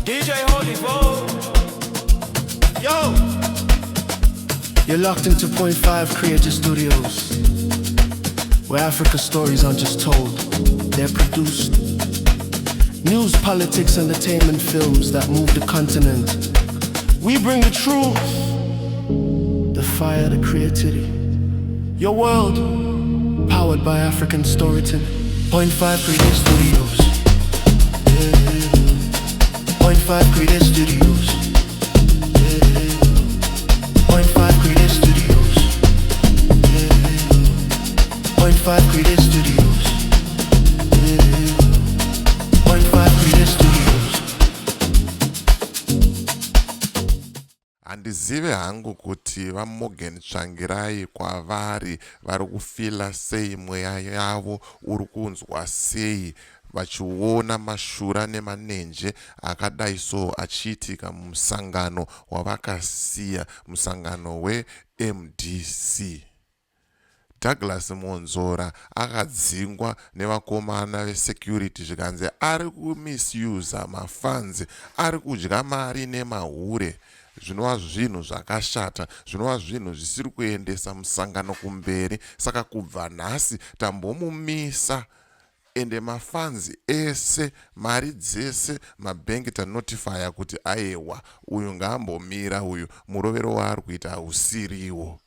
DJ Holy Vogue. Yo! You're locked into Point 5 Creative Studios, where Africa's stories aren't just told, they're produced. News, politics, entertainment, films that move the continent. We bring the truth, the fire, the creativity. Your world, powered by African storytelling. Point 5 Creative Studios. Point 5 Creative Studios. Point 5 Creative Studios. Point 5 Creative Studios. Point 5 Creative Studios. Andizive hangu kuti vaMorgan tsvangirai kwavari vari kufila sei mweya yavo uri kunzwa sei vachiona mashura nemanenje akadai so achiitika musangano wavakasiya, musangano weMDC. Douglas Monzora akadzingwa nevakomana vesecurity zvikanzi ari kumisuse mafunds, ari kudya mari nemahure. Zvinova zvinhu zvakashata, zvinova zvinhu zvisiri kuendesa musangano kumberi. Saka kubva nhasi tambomumisa ende mafunds ese, mari dzese, mabhengi tanotifaya kuti aiwa uyu ngaambomira, uyu murovero waari kuita hausiriwo.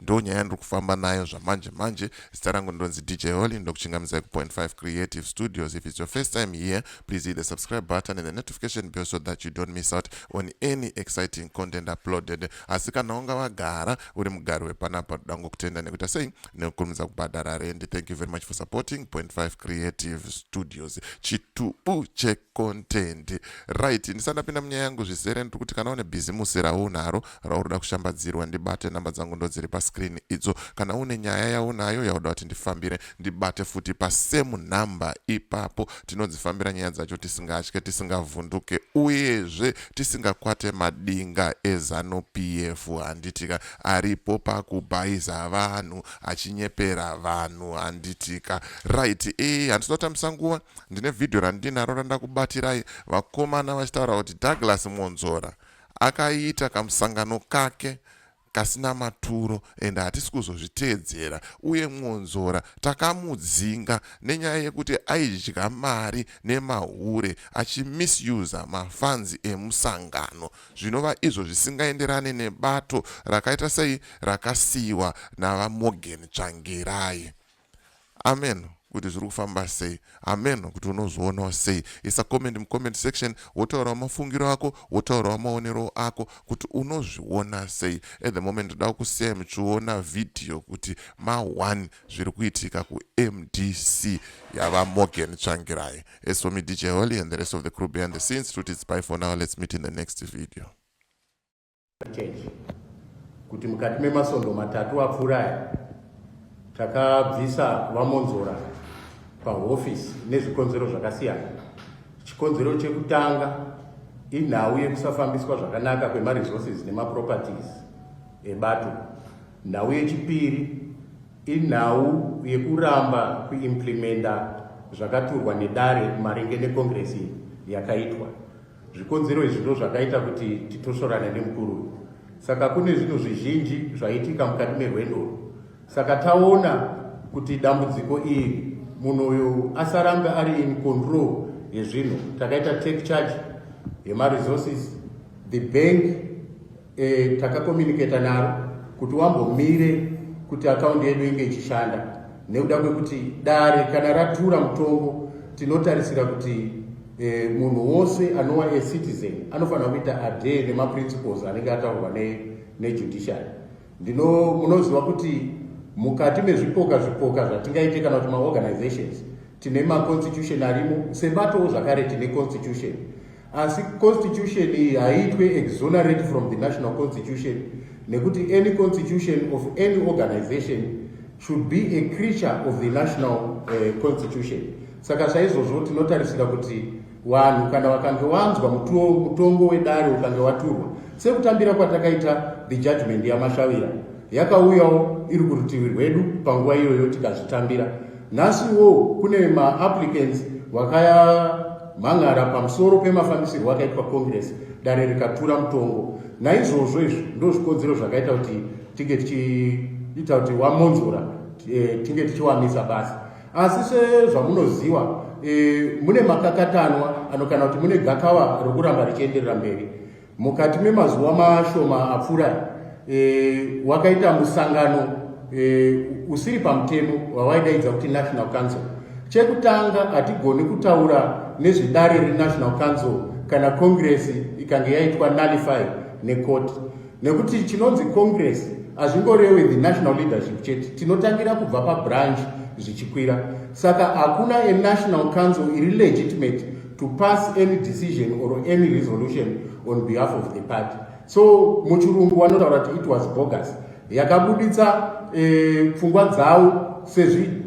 Ndo nyaya ndiri kufamba nayo zvamanje manje. Zita rangu ndonzi DJ Holly, ndokuchingamidza kuPoint 5 Creative Studios. If it's your first time here, please hit the subscribe button and the notification bell so that you don't miss out on any exciting content uploaded. Asi kana unga wagara uri mugari wepanapa dango kutenda nekuita sei nekukurumidza kubhadhara rent. Thank you very much for supporting Point 5 Creative Studios. Chitubu che content. Right, ndisandapinda munyaya yangu zvizere ndiri kuti kana une bhizimusi raunaro raurida kushambadzirwa ndibate namba dzangu ndo dziri screen idzo. Kana une nyaya yaunayo yauda kuti ndifambire ndibate futi pa same number ipapo. Tinodzifambira nyaya dzacho tisingatye, tisingavhunduke, uyezve tisingakwate madinga ezano PF handitika aripo pakubhaiza vanhu achinyepera vanhu handitika. Right, handisotambisa nguva, ndine video randinaro randa kubatirai. Vakomana vachitaura kuti Douglas Monzora akaita kamusangano kake kasina maturo ende hatisi kuzozviteedzera, uye Monzora takamudzinga nenyaya yekuti aidya mari nemahure achimisuse mafunds emusangano, zvinova izvo zvisingaenderane nebato rakaita sei rakasiyiwa navaMorgan tsvangirai. Amen. Kuti zviri kufamba sei, amen, kuti unozvionawo sei. Isa comment mucomment section, wotaurawo mafungiro ako, wotaurawo maonero ako kuti unozviona sei. At the moment ndoda kusiyai muchiona video kuti ma1 zviri kuitika kuMDC yavaMorgan tsvangirai. As for me, DJ Holly, and the rest of the crew behind the scenes, truth is bye for now. Let's meet in the next video. Kuti mukati memasondo matatu apfuura takabvisa vaMonzora pahofisi nezvikonzero zvakasiyana. Chikonzero chekutanga inhau yekusafambiswa zvakanaka kwemaresources nemaproperties ebato. Nhau yechipiri inhau yekuramba kuimplementa zvakaturwa nedare maringe nekongresi yakaitwa. Zvikonzero izvi ndo zvakaita kuti titosorane nemukuru. Saka kune zvinhu zvizhinji zvaitika mukati merwendo. Saka taona kuti dambudziko iri munhu uyu asaranga ari in control yezvinhu. Takaita take charge yemaresources, the bank takakomunicata naro kuti wambomire kuti akaunti yedu inge ichishanda, nekuda kwekuti dare kana ratura mutongo tinotarisira kuti munhu wose anova citizen anofanira kuita adhere nemaprinciples anenge ataurwa nejudiciary. Munoziva kuti mukati mezvipoka zvatingaite kana kuti maorganizations tine maconstitution arimo, sebatowo zvakare tine constitution. Asi constitution iyi haiitwe exonerate from the national constitution, nekuti any constitution of any organization should be a creature of the national constitution. Saka saizvozvo tinotarisira kuti vanhu kana vakange wanzwa mutongo wedare ukange waturwa, sekutambira kwatakaita the judgment yamashavira yakauyawo iri kurutivi rwedu panguva iyoyo tikazvitambira. Nhasiwo kune maapplicants vakaya mhang'ara pamusoro pemafambisirwo akaitwa congress, dare rikatura mutongo. Naizvozvo izvi ndo zvikonzero zvakaita kuti tinge tichiita kuti wamonzora tinge tichiwamisa basi. Asi sezvamunoziva mune makakatanwa anokana kuti mune gakava rokuramba richienderera mberi. Mukati memazuva mashoma apfuura wakaita musangano usiri pamutemo wawaidaidza kuti National Council. Chekutanga hatigoni kutaura nezvedare reNational Council kana Congress ikange yaitwa nullified nekoti, nekuti chinonzi Congress hazvingorewe the national leadership chete, tinotangira kubva pabranch zvichikwira. Saka hakuna a National Council iri legitimate to pass any decision or any resolution on behalf of the party. So muchirungu vanotaura kuti it was bogus, yakabuditsa pfungwa dzavo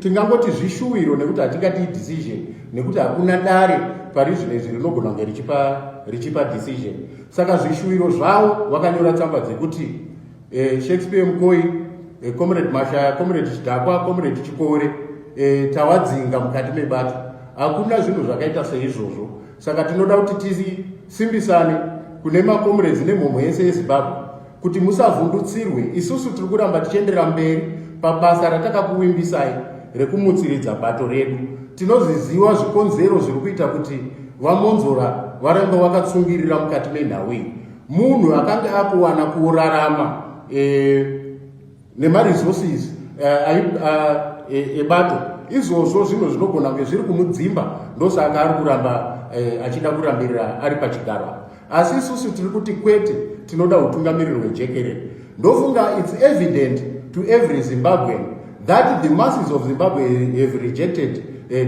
tingangoti zvishuwiro nekuti hatingati decision nekuti hakuna dare pari zvinezvi rinogona kunge richipa decision. Saka zvishuwiro zvavo vakanyora tsamba dzekuti Shakespeare Mukoi, Comrade Mashaya, Comrade Chidhakwa, Comrade Chikore tawadzinga mukati mebato. Hakuna zvinhu zvakaita seizvozvo. Saka tinoda kuti tisimbisane kune makomrades nemhomho yese yeZimbabwe kuti musavhundutsirwe. Isusu tiri kuramba tichienderera mberi pabasa ratakakuvimbisai rekumutsiridza bato redu. Tinoziziva zvikonzero zviri kuita kuti vamonzora varambe vakatsungirira mukati menhau iyi. Munhu akanga akuwana kurarama nemaresources ebato, izvozvo zvinhu zvinogona kunge zviri kumudzimba, ndosaka ari kuramba achida kurambirira ari pachigaro. Asi isusu tiri kuti kwete, tinoda utungamiriri hwejekerere. Ndofunga it's evident to every Zimbabwean that the masses of Zimbabwe have rejected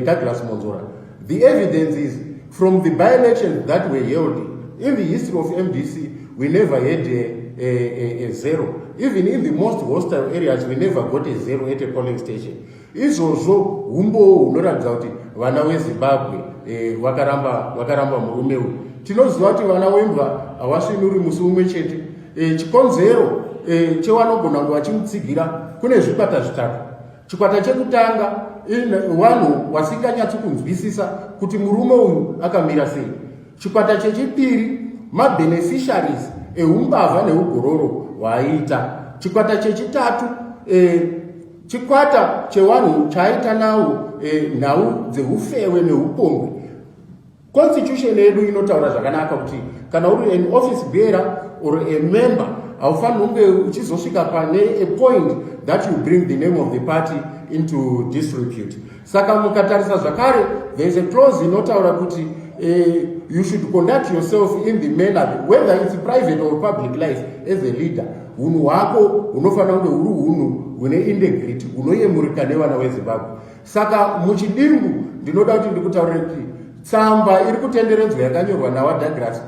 Douglas Monzora. The evidence is from the by-elections that were held in the history of MDC. We never had a zero. Even in the most hostile areas, we never got a zero at a polling station. Izvozvo humbo hunoratidza kuti vana veZimbabwe vakaramba murume uyu. Tinoziva kuti vana vembwa havasvinuri musi umwe chete. Chikonzero chevanogona kunge vachimutsigira kune zvikwata zvitatu. Chikwata chekutanga vanhu vasinganyatsi kunzwisisa kuti murume uyu akamira sei. Chikwata chechipiri mabeneficiaries eumbavha neugororo hwaaita. Chikwata chechitatu chikwata chevanhu chaaita nawo nhau dzeufewe neupombwe. Constitution yedu inotaura zvakanaka kuti kana uri an office bearer or a member haufaniri kunge uchizosvika pane a point that you bring the name of the party into disrepute. Saka mukatarisa zvakare, there is a clause inotaura kuti you should conduct yourself in the manner, whether it's private or public life, as a leader. Hunhu hwako hunofanira kunge huri hunhu hune integrity, hunoyemurika nevana veZimbabwe. Saka muchidimbu ndinoda kuti ndikutaurire kuti tsamba iri kutenderedzwa yakanyorwa nawaDouglas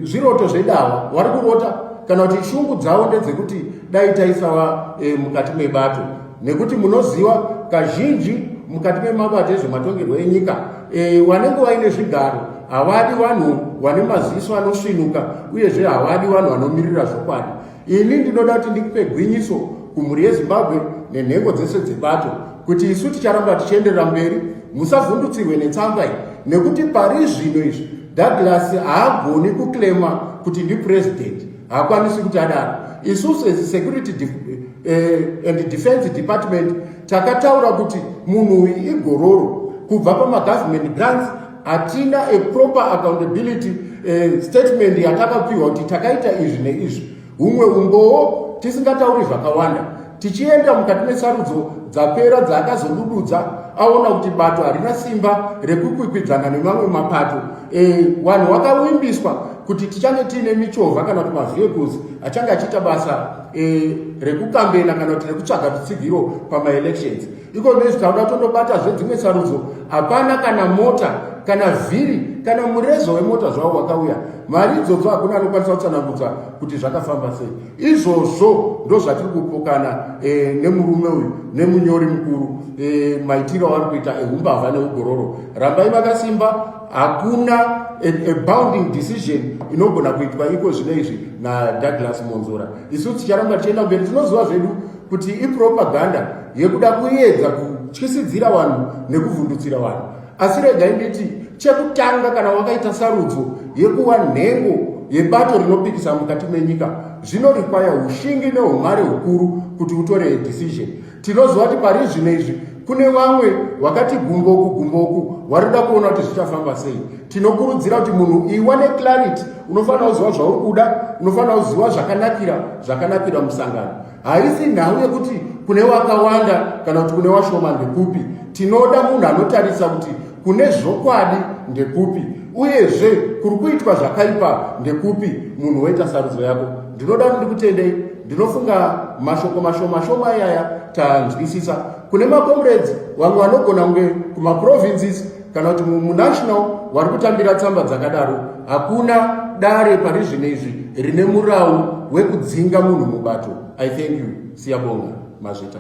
zviroto zvedahwa vari kurota, kana kuti shungu dzavo ndedzekuti dai taisava mukati mebato, nekuti munoziva kazhinji mukati memabato ezvematongerwo enyika vanenge vaine zvigaro havadi vanhu vane maziso anosvinuka, uyezve havadi vanhu vanomirira zvokwadi. Ini ndinoda kuti ndikupe gwinyiso kumhuri yeZimbabwe nenhengo dzese dzebato kuti isu ticharamba tichienderera mberi. Musavhundutsirwe netsamba iyi, nekuti pari zvino izvi Douglas haagoni kuklema kuti ndipresident, haakwanisi kuti adaro. Isusu as security and defense department takataura kuti munhu uyu igororo kubva pamagovernment grants. Hatina a proper accountability statement yatakapiwa kuti takaita izvi neizvi. Humwe umbowo tisingatauri zvakawanda, tichienda mukati mesarudzo dzapera dzaakazodududza aona kuti bato harina simba rekukwikwidzana nemamwe mapato. Vanhu vakavimbiswa kuti tichange tiine michovha kana kuti mavehicles achange achiita basa rekukambena kana kuti rekutsvaga rutsigiro pamaelections. Iko nezvi tauda tondobata zvedzimwe sarudzo, hapana kana mota kana vhiri kana murezo wemota zvavo wakauya. Mari idzodzo hakuna anokwanisa kutsanangudza kuti zvakafamba sei. Izvozvo ndo zvatiri kupokana nemurume uyu nemunyori mukuru maitiro avari kuita eumbavha neugororo. Rambai vakasimba, hakuna a bounding decision inogona kuitwa iko zvino izvi naDouglas Monzora. Isu ticharamba tichienda mberi, tinoziva zvedu kuti ipropaganda yekuda kuedza kutyisidzira vanhu nekuvhundutsira vanhu. asi regai nditi chekutanga kana wakaita sarudzo yekuva nhengo yebato rinopikisa mukati menyika zvinorikwaya ushingi neumhare hukuru kuti utore decision. Tinoziva kuti pari zvino izvi kune vamwe vakati gumboku varida kuona kuti zvichafamba sei. Tinokurudzira kuti munhu iwane clarity, unofanira kuziva zvauri kuda, unofanira kuziva zvakanakira musangano. Haisi nhau yekuti kune wakawanda kana kuti kune washoma ndekupi. Tinoda munhu anotarisa kuti kune zvokwadi ndekupi uyezve kuri kuitwa zvakaipa ndekupi, munhu woita sarudzo yako. Ndinoda kuti ndikutendei, ndinofunga mashoko mashoma iyaya tanzwisisa. Kune macomrades vamwe vanogona kunge kumaprovinces kana kuti munational vari kutambira tsamba dzakadaro. Hakuna dare pari zvino izvi rine murau wekudzinga munhu mubato. I thank you. Siyabonga Mazvita.